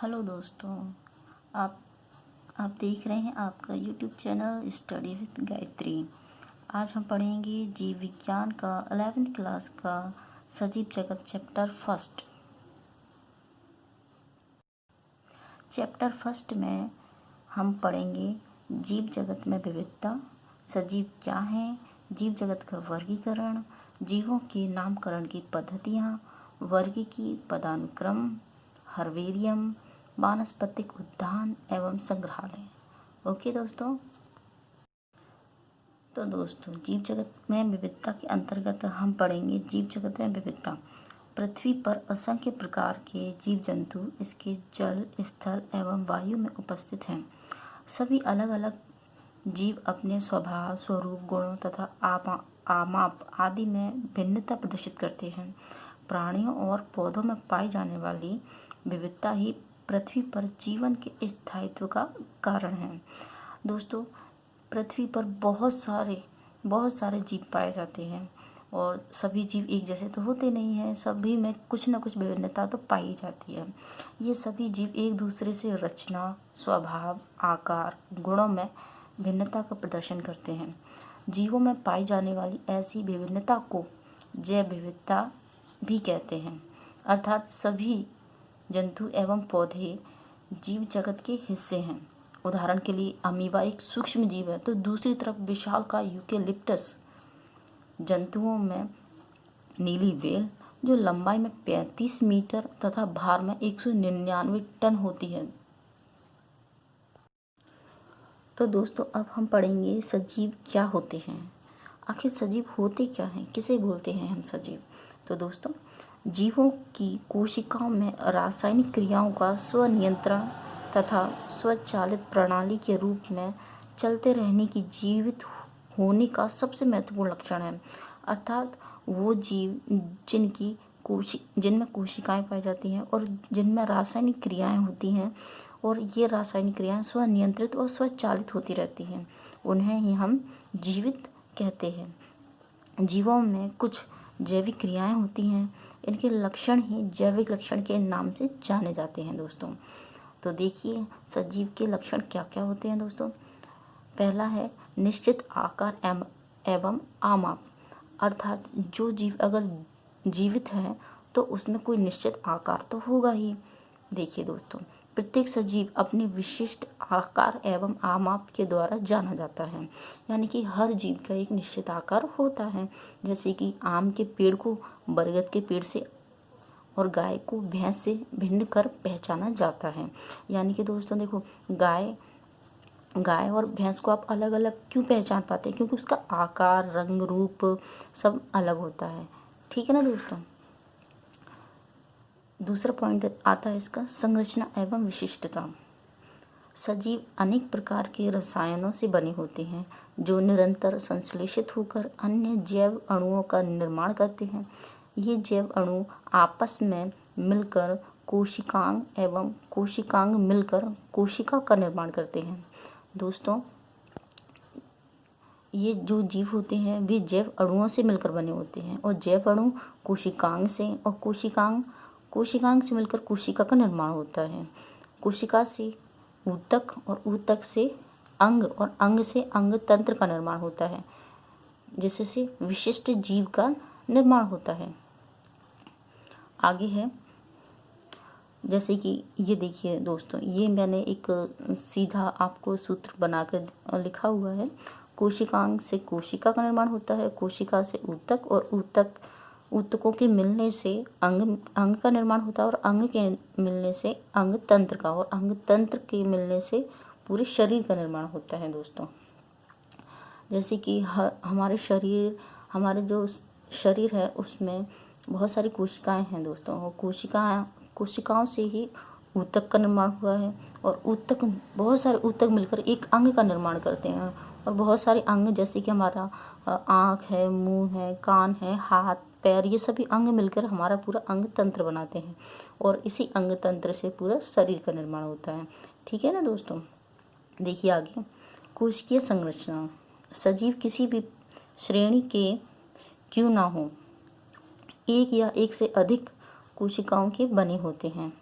Hello दोस्तों, आप आप देख रहे हैं आपका YouTube channel study with Gayatri. आज हम पढ़ेंगे जीव विज्ञान का 11th क्लास का सजीव जगत चैप्टर फर्स्ट में हम पढ़ेंगे जीव जगत में विविधता, सजीव क्या हैं, जीव जगत का वर्गीकरण, जीवों के नामकरण की पद्धतियाँ, वर्गीकी पदानुक्रम, हर्बेरियम, वानस्पतिक उद्यान एवं संग्रहालय। ओके दोस्तों, तो दोस्तों जीव जगत में विविधता के अंतर्गत हम पढ़ेंगे जीव जगत में विविधता। पृथ्वी पर असंख्य प्रकार के जीव जंतु इसके जल, स्थल एवं वायु में उपस्थित हैं। सभी अलग अलग जीव अपने स्वभाव, स्वरूप, गुणों तथा आमाप आदि में भिन्नता प्रदर्शित करते हैं। प्राणियों और पौधों में पाई जाने वाली विविधता ही पृथ्वी पर जीवन के स्थायित्व का कारण है। दोस्तों, पृथ्वी पर बहुत सारे जीव पाए जाते हैं और सभी जीव एक जैसे तो होते नहीं हैं, सभी में कुछ न कुछ विभिन्नता तो पाई जाती है। ये सभी जीव एक दूसरे से रचना, स्वभाव, आकार, गुणों में भिन्नता का प्रदर्शन करते हैं। जीवों में पाई जाने वाली ऐसी विभिन्नता को जैव विविधता भी कहते हैं, अर्थात सभी जंतु एवं पौधे जीव जगत के हिस्से हैं। उदाहरण के लिए अमीबा एक सूक्ष्म जीव है, तो दूसरी तरफ विशालकाय यूकेलिप्टस जंतुओं में नीली वेल जो लंबाई में 35 मीटर तथा भार में 199 टन होती है। तो दोस्तों, अब हम पढ़ेंगे सजीव क्या होते हैं। आखिर सजीव होते क्या हैं, किसे बोलते हैं हम सजीव। तो दोस्तों, जीवों की कोशिकाओं में रासायनिक क्रियाओं का स्वनियंत्रण तथा स्वचालित प्रणाली के रूप में चलते रहने की जीवित होने का सबसे महत्वपूर्ण लक्षण है। अर्थात वो जीव जिनमें कोशिकाएं पाई जाती हैं और जिनमें रासायनिक क्रियाएं होती हैं और ये रासायनिक क्रियाएं स्वनियंत्रित और स्वचालित होती रहती हैं, उन्हें ही हम जीवित कहते हैं। जीवों में कुछ जैविक क्रियाएं होती हैं, इनके लक्षण ही जैविक लक्षण के नाम से जाने जाते हैं। दोस्तों, तो देखिए सजीव के लक्षण क्या क्या होते हैं। दोस्तों, पहला है निश्चित आकार एवं आमाप, अर्थात जो जीव अगर जीवित है तो उसमें कोई निश्चित आकार तो होगा ही। देखिए दोस्तों, प्रत्येक सजीव अपने विशिष्ट आकार एवं आमाप के द्वारा जाना जाता है, यानी कि हर जीव का एक निश्चित आकार होता है। जैसे कि आम के पेड़ को बरगद के पेड़ से और गाय को भैंस से भिन्न कर पहचाना जाता है। यानी कि दोस्तों देखो, गाय और भैंस को आप अलग अलग क्यों पहचान पाते हैं, क्योंकि उसका आकार, रंग, रूप सब अलग होता है। ठीक है ना दोस्तों। दूसरा पॉइंट आता है इसका संरचना एवं विशिष्टता। सजीव अनेक प्रकार के रसायनों से बने होते हैं जो निरंतर संश्लेषित होकर अन्य जैव अणुओं का निर्माण करते हैं। ये जैव अणु आपस में मिलकर कोशिकांग मिलकर कोशिका का निर्माण करते हैं। दोस्तों, ये जो जीव होते हैं वे जैव अणुओं से मिलकर बने होते हैं और जैव अणु कोशिकांग से और कोशिकांग से मिलकर कोशिका का निर्माण होता है। कोशिका से ऊतक और ऊतक से अंग और अंग से अंग तंत्र का निर्माण होता है, जिससे विशिष्ट जीव का निर्माण होता है। आगे है जैसे कि ये देखिए दोस्तों, ये मैंने एक सीधा आपको सूत्र बनाकर लिखा हुआ है। कोशिकांग से कोशिका का निर्माण होता है, कोशिका से ऊतक और ऊतकों के मिलने से अंग का निर्माण होता है और अंग के मिलने से अंग तंत्र का और अंग तंत्र के मिलने से पूरे शरीर का निर्माण होता है। दोस्तों, जैसे कि हमारे जो शरीर है उसमें बहुत सारी कोशिकाएं हैं दोस्तों, और कोशिकाओं से ही ऊतक का निर्माण हुआ है और बहुत सारे ऊतक मिलकर एक अंग का निर्माण करते हैं। और बहुत सारे अंग जैसे कि हमारा आँख है, मुंह है, कान है, हाथ, पैर, ये सभी अंग मिलकर हमारा पूरा अंग तंत्र बनाते हैं और इसी अंग तंत्र से पूरा शरीर का निर्माण होता है। ठीक है ना दोस्तों। देखिए आगे, कोशिकीय संरचना। सजीव किसी भी श्रेणी के क्यों ना हो, एक या एक से अधिक कोशिकाओं के बने होते हैं।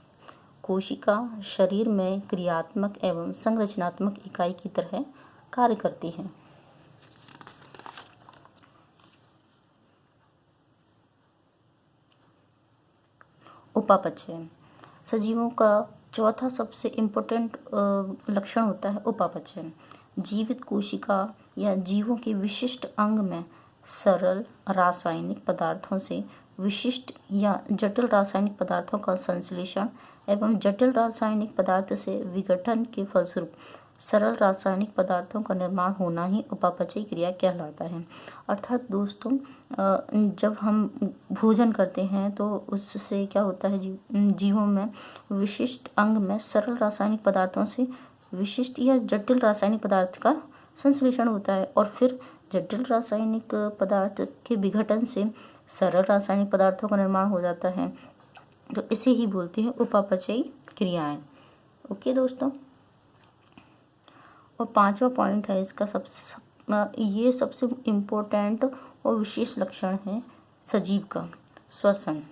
कोशिका शरीर में क्रियात्मक एवं संरचनात्मक इकाई की तरह कार्य करती है। उपापचय सजीवों का चौथा सबसे इम्पोर्टेंट लक्षण होता है उपापचय। जीवित कोशिका या जीवों के विशिष्ट अंग में सरल रासायनिक पदार्थों से विशिष्ट या जटिल रासायनिक पदार्थों का संश्लेषण एवं जटिल रासायनिक पदार्थ से विघटन के फलस्वरूप सरल रासायनिक पदार्थों का निर्माण होना ही उपापचयी क्रिया कहलाता है। अर्थात दोस्तों, जब हम भोजन करते हैं तो उससे क्या होता है, जीवों में विशिष्ट अंग में सरल रासायनिक पदार्थों से विशिष्ट या जटिल रासायनिक पदार्थ का संश्लेषण होता है और फिर जटिल रासायनिक पदार्थ के विघटन से सरल रासायनिक पदार्थों का निर्माण हो जाता है। तो इसे ही बोलते हैं उपापचयी क्रियाएं। ओके दोस्तों, और पांचवा पॉइंट है इसका ये सबसे इम्पोर्टेंट और विशेष लक्षण है सजीव का श्वसन।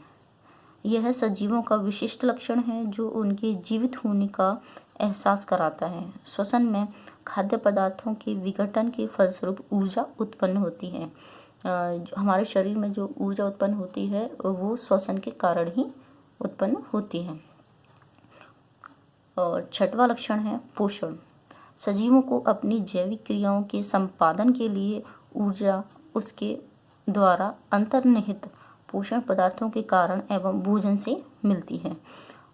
यह सजीवों का विशिष्ट लक्षण है जो उनके जीवित होने का एहसास कराता है। श्वसन में खाद्य पदार्थों के विघटन के फलस्वरूप ऊर्जा उत्पन्न होती है। हमारे शरीर में जो ऊर्जा उत्पन्न होती है वो श्वसन के कारण ही उत्पन्न होती है। और छठवां लक्षण है पोषण। सजीवों को अपनी जैविक क्रियाओं के संपादन के लिए ऊर्जा उसके द्वारा अंतर्निहित पोषण पदार्थों के कारण एवं भोजन से मिलती है।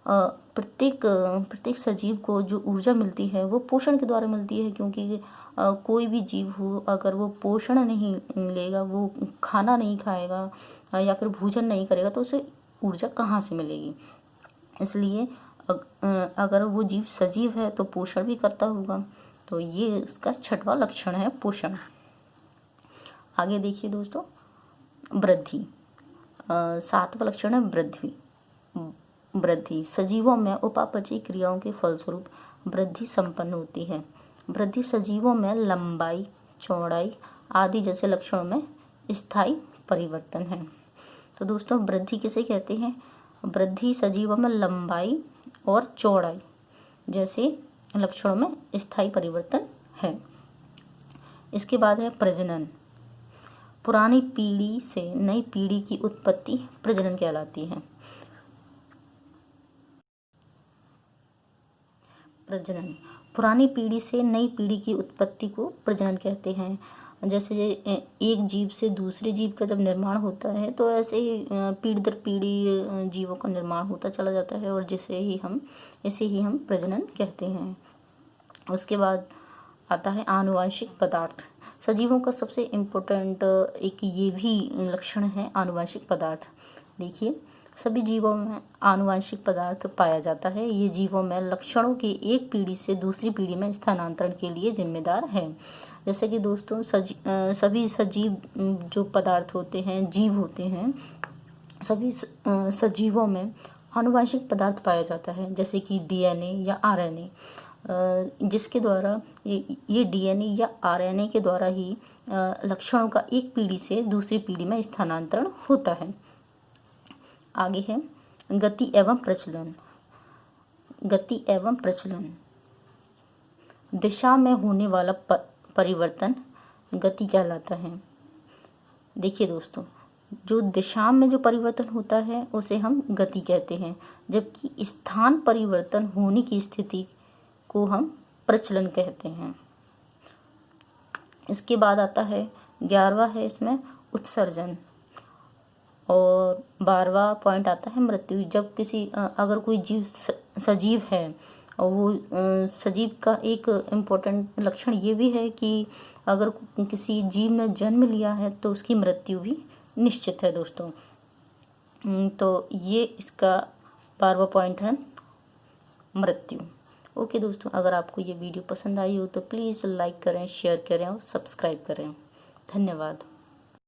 प्रत्येक सजीव को जो ऊर्जा मिलती है वो पोषण के द्वारा मिलती है, क्योंकि कोई भी जीव हो अगर वो पोषण नहीं लेगा, वो खाना नहीं खाएगा या फिर भोजन नहीं करेगा तो उसे ऊर्जा कहाँ से मिलेगी। इसलिए अगर वो जीव सजीव है तो पोषण भी करता होगा। तो ये उसका छठवां लक्षण है पोषण। आगे देखिए दोस्तों, वृद्धि। सातवां लक्षण है वृद्धि। वृद्धि सजीवों में उपापचयी क्रियाओं के फलस्वरूप वृद्धि संपन्न होती है। वृद्धि सजीवों में लंबाई, चौड़ाई आदि जैसे लक्षणों में स्थायी परिवर्तन है। तो दोस्तों, वृद्धि किसे कहते हैं? वृद्धि सजीवों में लंबाई और चौड़ाई जैसे लक्षणों में स्थायी परिवर्तन है। इसके बाद है प्रजनन। पुरानी पीढ़ी से नई पीढ़ी की उत्पत्ति प्रजनन कहलाती है। प्रजनन पुरानी पीढ़ी से नई पीढ़ी की उत्पत्ति को प्रजनन कहते हैं। जैसे एक जीव से दूसरे जीव का जब निर्माण होता है तो ऐसे ही पीढ़ी दर पीढ़ी जीवों का निर्माण होता चला जाता है और इसे ही हम प्रजनन कहते हैं। उसके बाद आता है आनुवंशिक पदार्थ। सजीवों का सबसे इम्पोर्टेंट एक ये भी लक्षण है आनुवंशिक पदार्थ। देखिए, सभी जीवों में आनुवंशिक पदार्थ पाया जाता है। ये जीवों में लक्षणों के एक पीढ़ी से दूसरी पीढ़ी में स्थानांतरण के लिए जिम्मेदार है। जैसे कि दोस्तों, सभी सजीव जो पदार्थ होते हैं, जीव होते हैं, सभी सजीवों में आनुवंशिक पदार्थ पाया जाता है, जैसे कि डीएनए या आरएनए, जिसके द्वारा ये डीएनए या आरएनए के द्वारा ही लक्षणों का एक पीढ़ी से दूसरी पीढ़ी में स्थानांतरण होता है। आगे है गति एवं प्रचलन। गति एवं प्रचलन दिशा में होने वाला परिवर्तन गति कहलाता है। देखिए दोस्तों, जो दिशा में जो परिवर्तन होता है उसे हम गति कहते हैं, जबकि स्थान परिवर्तन होने की स्थिति को हम प्रचलन कहते हैं। इसके बाद आता है 11वां है इसमें उत्सर्जन, और 12वां पॉइंट आता है मृत्यु। जब अगर कोई जीव सजीव है और वो सजीव का एक इम्पोर्टेंट लक्षण ये भी है कि अगर किसी जीव ने जन्म लिया है तो उसकी मृत्यु भी निश्चित है दोस्तों। तो ये इसका 12वां पॉइंट है मृत्यु। ओके दोस्तों, अगर आपको ये वीडियो पसंद आई हो तो प्लीज़ लाइक करें, शेयर करें और सब्सक्राइब करें। धन्यवाद।